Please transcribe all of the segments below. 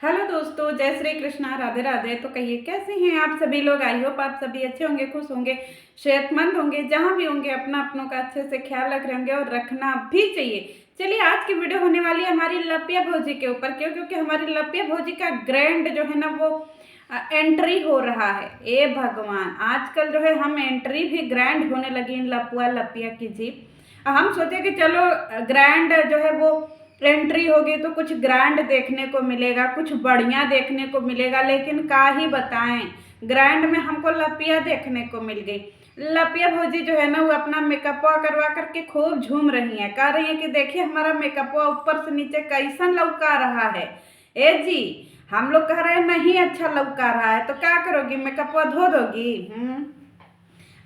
Hello दोस्तों, जय श्री कृष्णा, राधे राधे। तो कहिए कैसे हैं आप सभी लोग। आई होप आप सभी अच्छे होंगे, खुश होंगे, सेहतमंद होंगे, जहाँ भी होंगे अपना अपनों का अच्छे से ख्याल रख रहे होंगे और रखना भी चाहिए। चलिए, आज की वीडियो होने वाली है हमारी लपिया भौजी के ऊपर। क्यों? क्योंकि हमारी लपिया भौजी का ग्रैंड जो है ना वो एंट्री हो रहा है। ए भगवान, आजकल जो है हम एंट्री भी ग्रैंड होने लगी इन लपुआ लपिया की जी। हम सोचे कि चलो ग्रैंड जो है वो एंट्री होगी तो कुछ ग्रैंड देखने को मिलेगा, कुछ बढ़िया देखने को मिलेगा, लेकिन का ही बताएं, ग्रैंड में हमको लपिया देखने को मिल गई। लपिया भौजी जो है ना वो अपना मेकअपवा करवा करके खूब झूम रही हैं, कह रही हैं कि देखिए हमारा मेकअपवा ऊपर से नीचे कैसन लौका रहा है। ए जी, हम लोग कह रहे हैं नहीं अच्छा लौका रहा है, तो क्या करोगी, मेकअपवा धो दोगी?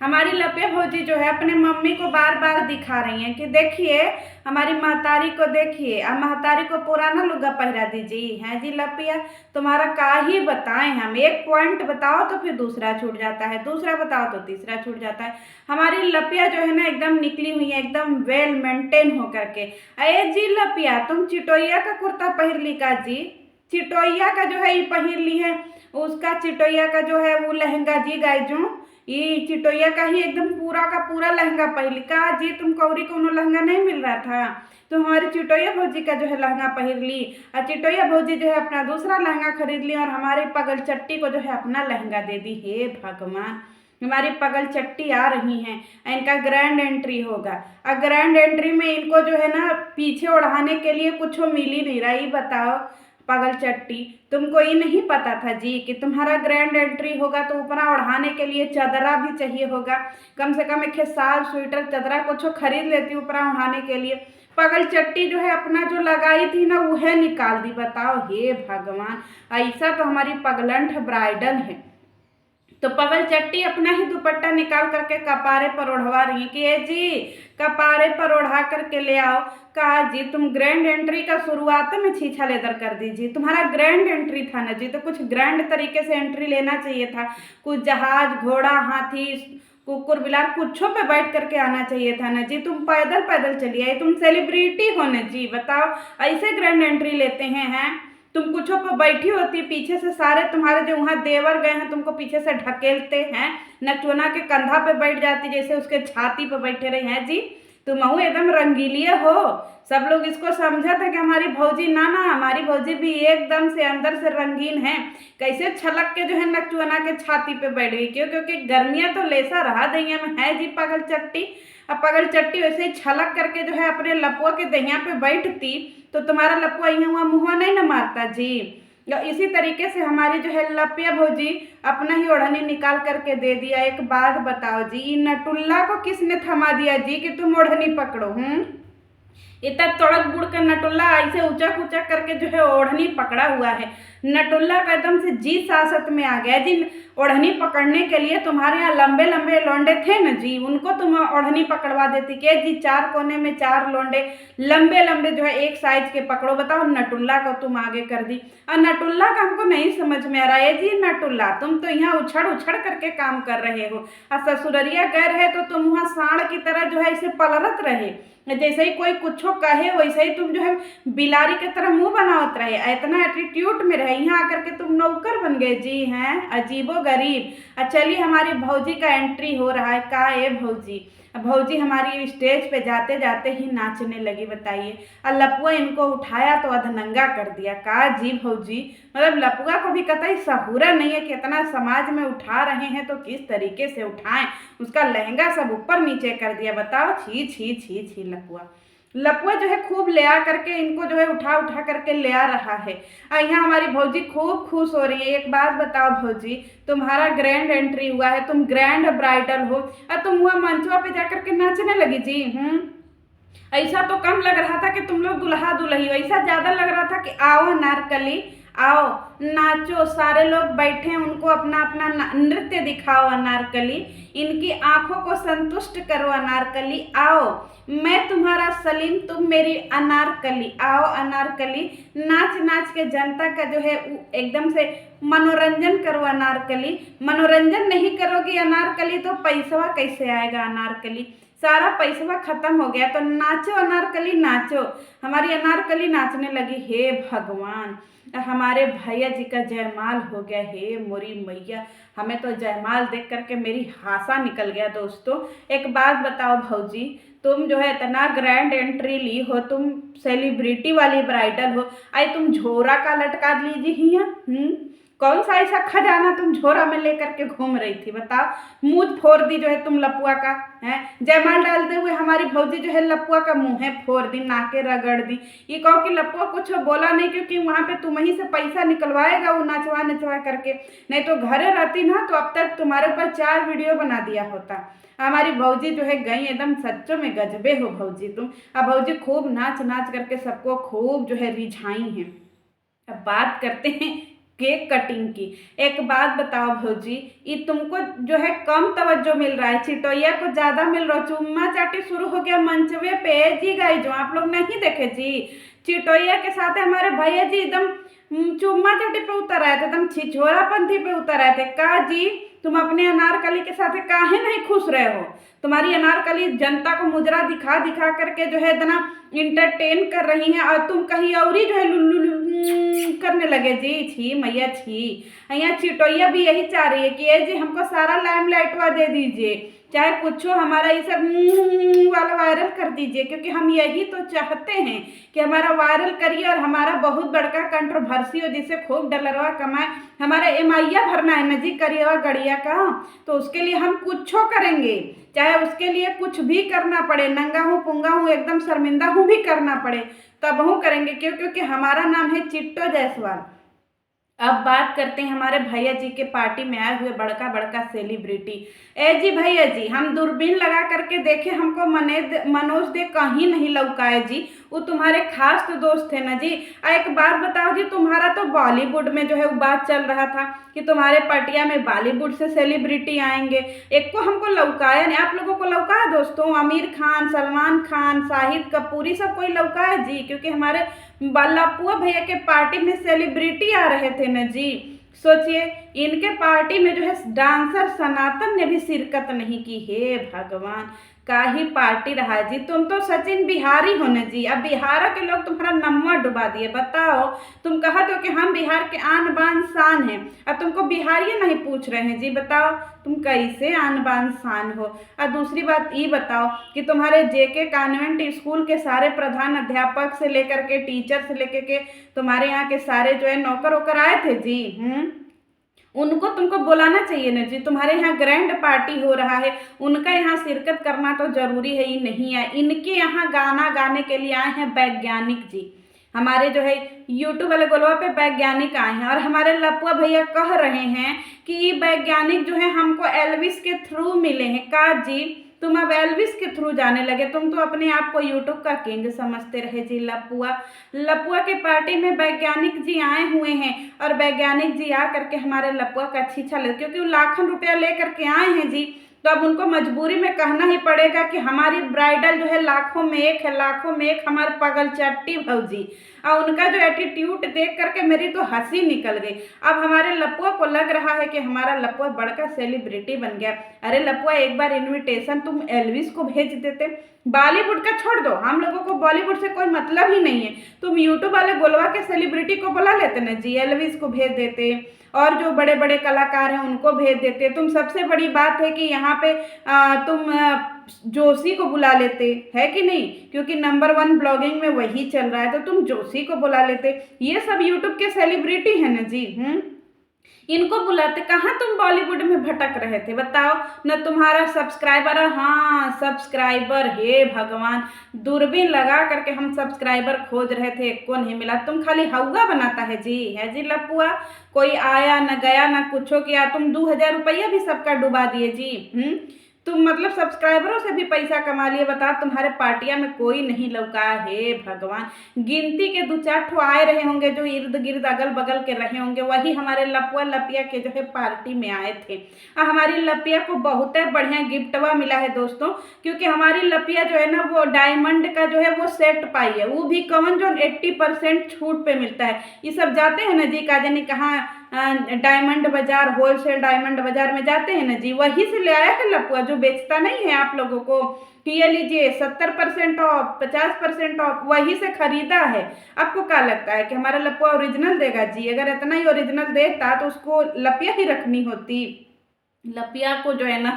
हमारी लपिया भौजी जो है अपने मम्मी को बार बार दिखा रही हैं कि देखिए हमारी महतारी को, देखिए अब महतारी को पुराना लुगा पहरा दीजिए। हैं जी लपिया, तुम्हारा का ही बताएं हम। एक पॉइंट बताओ तो फिर दूसरा छूट जाता है, दूसरा बताओ तो तीसरा छूट जाता है। हमारी लपिया जो है ना एकदम निकली हुई है, एकदम वेल मेंटेन होकर के। अरे जी लपिया, तुम चिटोइया का कुर्ता पहन ली का जी? चिटोइया का जो है ये पहन ली है, उसका चिटोइया का जो है वो लहंगा जी गायजू, ये चिटोइया का ही एकदम पूरा का पूरा लहंगा पहली का जी। तुम कौरी को लहंगा नहीं मिल रहा था तो हमारी चिटोइया भौजी का जो है लहंगा पहन ली, और चिटोइया भौजी जो है अपना दूसरा लहंगा खरीद ली और हमारे पगल चट्टी को जो है अपना लहंगा दे दी। हे भगवान, हमारी पगल चट्टी आ रही हैं, इनका ग्रैंड एंट्री होगा। और ग्रैंड एंट्री में इनको जो है ना पीछे ओढ़ाने के लिए कुछ मिल ही नहीं रहा। ये बताओ पागल चट्टी, तुमको ये नहीं पता था जी कि तुम्हारा ग्रैंड एंट्री होगा तो ऊपरा ओढ़ाने के लिए चादरा भी चाहिए होगा। कम से कम एक साल स्वेटर चादरा कुछ खरीद लेती ऊपरा ओढ़ाने के लिए। पागल चट्टी जो है अपना जो लगाई थी ना वह निकाल दी। बताओ, हे भगवान, ऐसा तो हमारी पगलंठ ब्राइडल है। तो पगल चट्टी अपना ही दुपट्टा निकाल करके कपारे पर ओढ़वा रही है कि ए जी कपारे पर ओढ़ा करके ले आओ। कहा जी तुम ग्रैंड एंट्री का शुरुआत में छीछा लेदर कर दीजिए, तुम्हारा ग्रैंड एंट्री था ना जी, तो कुछ ग्रैंड तरीके से एंट्री लेना चाहिए था। कुछ जहाज घोड़ा हाथी कुकुर बिलार कुछों पे बैठ करके आना चाहिए था ना जी। तुम पैदल पैदल चली आई, तुम सेलिब्रिटी हो ना जी। बताओ, ऐसे ग्रैंड एंट्री लेते हैं? तुम कुछों पर बैठी होती, पीछे से सारे तुम्हारे जो वहाँ देवर गए हैं तुमको पीछे से ढकेलते हैं, नचोना के कंधा पे बैठ जाती जैसे उसके छाती पे बैठे रहे हैं जी। तुम एकदम रंगीलिए हो। सब लोग इसको समझा था कि हमारी भौजी ना ना, हमारी भौजी भी एकदम से अंदर से रंगीन है। कैसे छलक के जो है नचुआना के छाती पे बैठ गई। क्यों? क्योंकि गर्मियाँ तो लेसा रहा दहिया में है जी पागल चट्टी। अब पागल चट्टी वैसे ही छलक करके जो है अपने लपुआ के दहिया पे बैठती तो तुम्हारा लपुआ यहाँ मुँह नहीं न मारता जी। इसी तरीके से हमारी जो है लपिया भौजी अपना ही ओढ़नी निकाल करके दे दिया। एक बात बताओ जी, नटुल्ला को किसने थमा दिया जी कि तुम ओढ़नी पकड़ो? इतना तड़क बुड़ कर नटुल्ला ऐसे ऊंचक ऊंचक करके जो है ओढ़नी पकड़ा हुआ है। नटुल्ला का एकदम से जी सासत में आ गया जी। ओढ़नी पकड़ने के लिए तुम्हारे यहाँ लंबे लंबे लौंडे थे न जी, उनको तुम ओढ़नी पकड़वा देती के जी। चार कोने में चार लौंडे लंबे लंबे जो है एक साइज के पकड़ो। बताओ, नटुल्ला को तुम आगे कर दी। और नटुल्ला का हमको नहीं समझ में आ रहा है जी। नटुल्ला, तुम तो यहाँ उछड़ उछड़ करके काम कर रहे हो, और ससुररिया गए रहे तो तुम वहाँ सांड की तरह जो है इसे पलरत रहे। जैसे ही कोई कुछ कहे वैसे ही तुम जो है बिलारी की तरह मुंह बनावत रहे, इतना एटीट्यूड में रहे। यहाँ आकर के तुम नौकर बन गए जी। हैं अजीबो गरीब। चलिए, हमारी भौजी का एंट्री हो रहा है। का ए भौजी, भौजी हमारी स्टेज पे जाते जाते ही नाचने लगी। बताइए, और लपुआ इनको उठाया तो अधनंगा कर दिया। का जी भौजी, मतलब लपुआ को भी कतई सहूरा नहीं है कि इतना समाज में उठा रहे हैं तो किस तरीके से उठाएं। उसका लहंगा सब ऊपर नीचे कर दिया। बताओ, छी छी छी छी। लपुआ लपुआ जो है खूब ले आ करके इनको जो है उठा उठा करके ले आ रहा है। और यहाँ हमारी भौजी खूब खुश हो रही है। एक बात बताओ भौजी, तुम्हारा ग्रैंड एंट्री हुआ है, तुम ग्रैंड ब्राइडल हो और तुम वह मंचवा पे जाकर के नाचने लगी जी। ऐसा तो कम लग रहा था कि तुम लोग दुल्हा दुल्ही हो, ऐसा ज्यादा लग रहा था कि आओ नारकली, आओ नाचो। सारे लोग बैठे, उनको अपना अपना नृत्य दिखाओ अनारकली, इनकी आंखों को संतुष्ट करो अनारकली। आओ, मैं तुम्हारा सलीम, तुम मेरी अनारकली। आओ अनारकली, नाच नाच के जनता का जो है एकदम से मनोरंजन करो अनारकली। मनोरंजन नहीं करोगी अनारकली तो पैसा कैसे आएगा अनारकली? सारा पैसा खत्म हो गया। तो नाचो अनारकली नाचो। हमारी अनारकली नाचने लगी। हे भगवान, हमारे भैया जी का जयमाल हो गया। हे मोरी मैया, हमें तो जयमाल देख करके मेरी हासा निकल गया। दोस्तों एक बात बताओ भौजी, तुम जो है इतना ग्रैंड एंट्री ली हो, तुम सेलिब्रिटी वाली ब्राइडल हो, आई तुम झोरा का लटका लीजिए हिया। कौन सा ऐसा खजाना तुम झोरा में लेकर के घूम रही थी बताओ। मुंह फोड़ दी जो है तुम लपुआ का है। जयमाल डालते हुए हमारी भौजी जो है लपुआ का मुंह है फोड़ दी, नाके रगड़ दी। ये कहो कि लपुआ कुछ बोला नहीं, क्योंकि वहां पे तुम ही से पैसा निकलवाएगा वो नचवा नचवा करके। नहीं तो घरे रहती ना तो अब तक तुम्हारे ऊपर 4 वीडियो बना दिया होता। हमारी भौजी जो है गई एकदम सच्चों में गजबे हो भौजी तुम। अब भौजी खूब नाच नाच करके सबको खूब जो है रिझाई हैं। अब बात करते हैं केक कटिंग की। एक बात बताओ भौजी, ये तुमको जो है कम तवज्जो मिल रहा है, चिटोइया को ज्यादा मिल रहा है। चुम्मा चाटी शुरू हो गया मंचवे पे जी। गाई जो आप लोग नहीं देखे जी, चिटोइया के साथ हमारे भैया जी एकदम चुम्मा चाटी पे उतर आए थे, एकदम छिछोरापंथी पे उतर आए थे। का जी तुम अपने अनारकली के साथ काहे नहीं खुश रहे हो? तुम्हारी अनारकली जनता को मुजरा दिखा दिखा करके जो है इतना इंटरटेन कर रही हैं, और तुम कहीं और ही जो है लुल्लू करने लगे जी। छी मैया छी। यहाँ चिटोइया भी यही चाह रही है कि ये जी हमको सारा लाइमलाइटवा दे दीजिए, चाहे कुछ हो, हमारा ये सब वाला वायरल कर दीजिए, क्योंकि हम यही तो चाहते हैं कि हमारा वायरल करिए और हमारा बहुत बड़का कंट्रोवर्सी हो, जिससे खूब डलरवा कमाए। हमारा एमआईया भरना है ना जी करिएवा गड़िया का, तो उसके लिए हम कुछ करेंगे, चाहे उसके लिए कुछ भी करना पड़े, नंगा हूँ पुंगा हूँ एकदम शर्मिंदा हूँ भी करना पड़े तब हूँ करेंगे। क्यों? क्योंकि हमारा नाम है चिट्टो जायसवाल। अब बात करते हैं हमारे भैया जी के पार्टी में आए हुए बड़का बड़का सेलिब्रिटी। ए जी भैया जी, हम दूरबीन लगा करके देखे, हमको मनोज दे कहीं नहीं लौकाए जी। वो तुम्हारे खास तो दोस्त थे ना जी। एक बात बताओ जी, तुम्हारा तो बॉलीवुड में जो है वो बात चल रहा था कि तुम्हारे पटिया में बॉलीवुड से सेलिब्रिटी आएंगे, एक को हमको लौकाया नहीं। आप लोगों को लौकाया दोस्तों? आमिर खान, सलमान खान, शाहिद कपूर, सब कोई लौकाया जी, क्योंकि हमारे लपुआ भैया के पार्टी में सेलिब्रिटी आ रहे थे ना जी। सोचिए इनके पार्टी में जो है डांसर सनातन ने भी शिरकत नहीं की। हे भगवान, का ही पार्टी रहा जी। तुम तो सचिन बिहारी हो न जी। अब बिहार के लोग तुम्हारा नम्मा डुबा दिए। बताओ, तुम कहा तो कि हम बिहार के आन बान शान हैं, अब तुमको बिहारी नहीं पूछ रहे हैं जी। बताओ तुम कैसे आन बान शान हो। और दूसरी बात ये बताओ कि तुम्हारे जेके कॉन्वेंट स्कूल के सारे प्रधान अध्यापक से लेकर के टीचर से लेकर के तुम्हारे यहाँ के सारे जो है नौकर वोकर आए थे जी। उनको तुमको बुलाना चाहिए ना जी। तुम्हारे यहाँ ग्रैंड पार्टी हो रहा है, उनका यहाँ शिरकत करना तो जरूरी है ही नहीं है। इनके यहाँ गाना गाने के लिए आए हैं वैज्ञानिक जी। हमारे जो है यूट्यूब वाले गोलवा पे वैज्ञानिक आए हैं, और हमारे लपुआ भैया कह रहे हैं कि ये वैज्ञानिक जो है हमको एल्विस के थ्रू मिले हैं। का जी तुम अब एल्विस के थ्रू जाने लगे? तुम तो अपने आप को यूट्यूब का किंग समझते रहे जी। लपुआ के पार्टी में वैज्ञानिक जी आए हुए हैं, और वैज्ञानिक जी आ करके हमारे लपुआ का छीछा ले, क्योंकि वो लाखों रुपया ले करके आए हैं जी। तो अब उनको मजबूरी में कहना ही पड़ेगा कि हमारी ब्राइडल जो है लाखों में एक है, लाखों में एक हमारे पगल चट्टी भौजी। और उनका जो एटीट्यूड देख करके मेरी तो हंसी निकल गई। अब हमारे लपुआ को लग रहा है कि हमारा लपुआ बड़का सेलिब्रिटी बन गया। अरे लपुआ, एक बार इनविटेशन तुम एल्विस को भेज देते। बॉलीवुड का छोड़ दो, हम लोगों को बॉलीवुड से कोई मतलब ही नहीं है। तुम यूट्यूब वाले गोलवा के सेलिब्रिटी को बुला लेते ना जी, एल्विस को भेज देते, और जो बड़े बड़े कलाकार हैं उनको भेज देते। तुम सबसे बड़ी बात है कि यहाँ पे तुम जोशी को बुला लेते, है कि नहीं? क्योंकि नंबर 1 ब्लॉगिंग में वही चल रहा है, तो तुम जोशी को बुला लेते। ये सब यूट्यूब के सेलिब्रिटी है ना जी। इनको बुलाते। कहाँ तुम बॉलीवुड में भटक रहे थे बताओ? न तुम्हारा सब्सक्राइबर, हाँ सब्सक्राइबर, हे भगवान, दूरबीन लगा करके हम सब्सक्राइबर खोज रहे थे, को नहीं मिला। तुम खाली हौगा बनाता है जी लपुआ। कोई आया न गया न कुछ किया। तुम 2000 रुपया भी सबका डुबा दिए जी। तुम मतलब सब्सक्राइबरों से भी पैसा कमा लिए। बता, तुम्हारे पार्टियां में कोई नहीं लौका। हे भगवान, गिनती के 2-4 ठो आए रहे होंगे जो इर्द गिर्द अगल बगल के रहे होंगे, वही हमारे लपुआ लपिया के जो है पार्टी में आए थे। हमारी लपिया को बहुत बढ़िया गिफ्टवा मिला है दोस्तों, क्योंकि हमारी लपिया जो है ना वो डायमंड का जो है वो सेट पाई है, वो भी कवन जो 80% छूट पे मिलता है। ये सब जाते हैं ना जी, का जानी कहाँ डायमंड बाजार, होलसेल डायमंड बाजार में जाते हैं ना जी, वहीं से ले आया है लपुआ, जो जो बेचता नहीं है आप लोगों को कि ये लीजिए 70% ऑफ, 50% ऑफ, वही से खरीदा है। आपको क्या लगता है कि हमारा लपुआ ओरिजिनल देगा जी? अगर इतना ही ओरिजिनल देता तो उसको लपिया ही रखनी होती। लपिया को जो है ना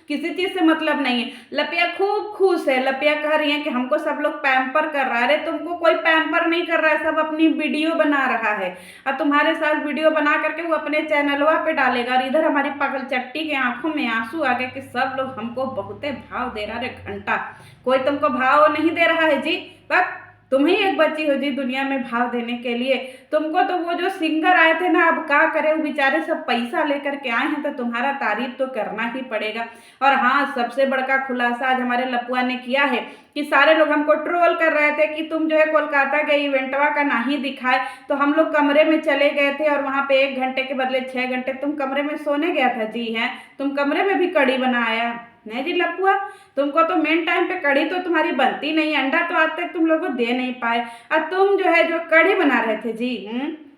किसी चीज से मतलब नहीं है। लपिया खूब खुश है। लपिया कह रही है कि हमको सब लोग पैम्पर कर रहा है। अरे तुमको कोई पैम्पर नहीं कर रहा है, सब अपनी वीडियो बना रहा है और तुम्हारे साथ वीडियो बना करके वो अपने चैनलवा पे डालेगा। और इधर हमारी पागल चट्टी के आंखों में आंसू आ गए कि सब लोग हमको बहुते भाव दे रहा है। घंटा कोई तुमको भाव नहीं दे रहा है जी। बस तुम ही एक बच्ची हो जी दुनिया में भाव देने के लिए। तुमको तो वो जो सिंगर आए थे ना, अब क्या करे, वो बेचारे सब पैसा लेकर के आए हैं तो तुम्हारा तारीफ तो करना ही पड़ेगा। और हाँ, सबसे बड़का खुलासा आज हमारे लपुआ ने किया है कि सारे लोग हमको ट्रोल कर रहे थे कि तुम जो है कोलकाता के इवेंटवा का नहीं दिखाए, तो हम लोग कमरे में चले गए थे और वहां पे 1 घंटे के बदले 6 घंटे तुम कमरे में सोने गया था जी। है तुम कमरे में भी कड़ी बनाया नहीं जी लपुआ? तुमको तो मेन टाइम पे कड़ी तो तुम्हारी बनती नहीं, अंडा तो आज तक तुम लोगों को दे नहीं पाए और तुम जो है जो कड़ी बना रहे थे जी।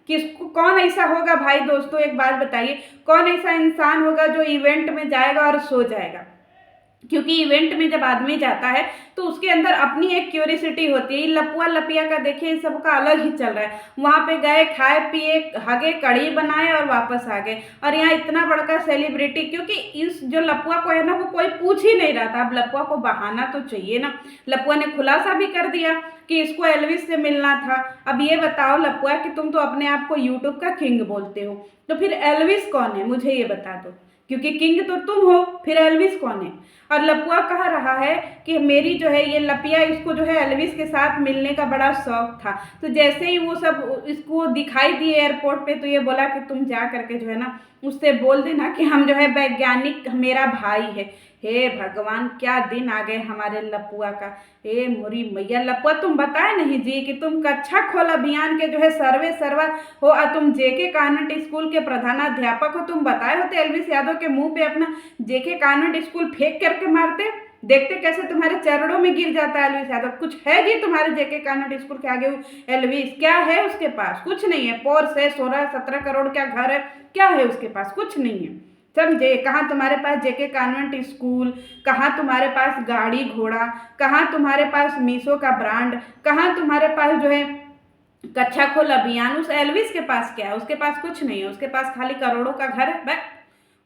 किसको, कौन ऐसा होगा भाई दोस्तों, एक बात बताइए, कौन ऐसा इंसान होगा जो इवेंट में जाएगा और सो जाएगा? क्योंकि इवेंट में जब आदमी जाता है तो उसके अंदर अपनी एक क्यूरियोसिटी होती है। लपुआ लपिया का देखिए सबका अलग ही चल रहा है। वहां पे गए, खाए पिए, हगे, कड़ी बनाए और वापस आ गए। और यहाँ इतना बड़का सेलिब्रिटी, क्योंकि इस जो लपुआ को है ना वो कोई पूछ ही नहीं रहा था। अब लपुआ को बहाना तो चाहिए ना। लपुआ ने खुलासा भी कर दिया कि इसको एल्विस से मिलना था। अब ये बताओ लपुआ कि तुम तो अपने आप को यूट्यूब का किंग बोलते हो, तो फिर एल्विस कौन है मुझे ये बता दो। क्योंकि किंग तो तुम हो, फिर एल्विस कौन है? और लपुआ कह रहा है कि मेरी जो है ये लपिया, इसको जो है एल्विस के साथ मिलने का बड़ा शौक था। तो जैसे ही वो सब इसको दिखाई दिए एयरपोर्ट पे तो ये बोला कि तुम जा करके जो है ना उससे बोल देना कि हम जो है वैज्ञानिक मेरा भाई है। हे भगवान, क्या दिन आ गए हमारे लपुआ का। हे मोरी मैया, लपुआ तुम बताए नहीं जी कि तुम कक्षा खोल अभियान के जो है सर्वे सर्वा हो और तुम जेके कान्वेंट स्कूल के प्रधानाध्यापक हो। तुम बताए होते एल्विस यादव के मुंह पे अपना जेके कान्वेंट स्कूल फेंक करके मारते, देखते कैसे तुम्हारे चरणों में गिर जाता है एल्विस यादव। कुछ है जी तुम्हारे जेके कान्वेंट स्कूल के आगे एल्विस? क्या है उसके पास? कुछ नहीं है। पोर्स है, 16-17 करोड़ का घर है, क्या है उसके पास? कुछ नहीं है, समझे? कहाँ तुम्हारे पास जेके कान्वेंट स्कूल, कहाँ तुम्हारे पास गाड़ी घोड़ा, कहाँ तुम्हारे पास मीशो का ब्रांड, कहाँ तुम्हारे पास जो है कक्षा खोल अभियान? उस एल्विस के पास क्या है? उसके पास कुछ नहीं है। उसके पास खाली करोड़ों का घर है, बस।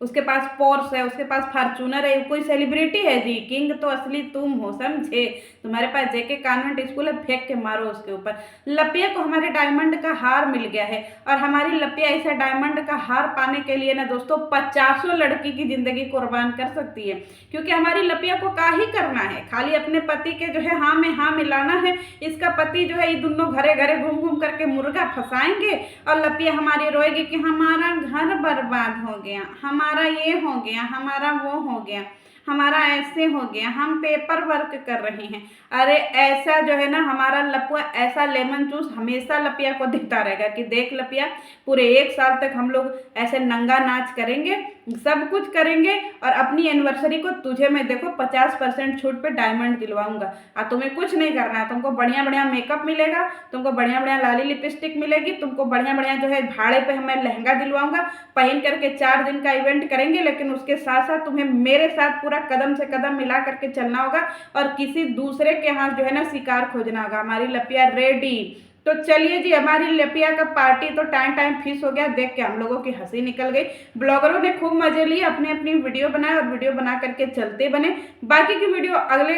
उसके पास पोर्स है, उसके पास फॉर्चूनर है। कोई सेलिब्रिटी है जी? किंग तो असली तुम हो, समझे? तुम्हारे पास जेके कान्वेंट स्कूल है, फेंक के मारो उसके ऊपर। लपिया को हमारे डायमंड का हार मिल गया है और हमारी लपिया ऐसा डायमंड का हार पाने के लिए ना दोस्तों 50 लड़की की जिंदगी कुर्बान कर सकती है। क्योंकि हमारी लपिया को क्या ही करना है, खाली अपने पति के जो है हाँ मिलाना है। इसका पति जो है ये दोनों घरे घरे घूम घूम करके मुर्गा फंसाएंगे और लपिया हमारी रोएगी कि हमारा घर बर्बाद हो गया, हमारा ये हो गया, हमारा वो हो गया, हमारा ऐसे हो गया, हम पेपर वर्क कर रहे हैं। अरे ऐसा जो है ना हमारा लपुआ ऐसा लेमन जूस हमेशा लपिया को दिखता रहेगा कि देख लपिया, पूरे 1 साल तक हम लोग ऐसे नंगा नाच करेंगे, सब कुछ करेंगे और अपनी एनिवर्सरी को तुझे मैं देखो 50% छूट पे डायमंड दिलवाऊंगा। और तुम्हें कुछ नहीं करना है, तुमको बढ़िया बढ़िया मेकअप मिलेगा, तुमको बढ़िया बढ़िया लाली लिपस्टिक मिलेगी, तुमको बढ़िया बढ़िया जो है भाड़े पे मैं लहंगा दिलवाऊंगा, पहन करके 4 दिन का इवेंट करेंगे। लेकिन उसके साथ साथ तुम्हें मेरे साथ पूरा कदम से कदम मिला करके चलना होगा और किसी दूसरे के यहाँ जो है ना शिकार खोजना होगा। हमारी लपिया रेडी। तो चलिए जी, हमारी लपिया का पार्टी तो टाइम फिक्स हो गया। देख के हम लोगों की हंसी निकल गई। ब्लॉगरों ने खूब मजे लिए, अपनी अपनी वीडियो बनाए और वीडियो बना करके चलते बने। बाकी की वीडियो अगले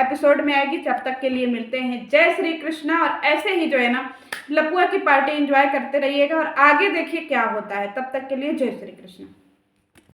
एपिसोड में आएगी। तब तक के लिए मिलते हैं। जय श्री कृष्णा। और ऐसे ही जो है ना लपुआ की पार्टी एंजॉय करते रहिएगा और आगे देखिए क्या होता है। तब तक के लिए जय श्री कृष्ण।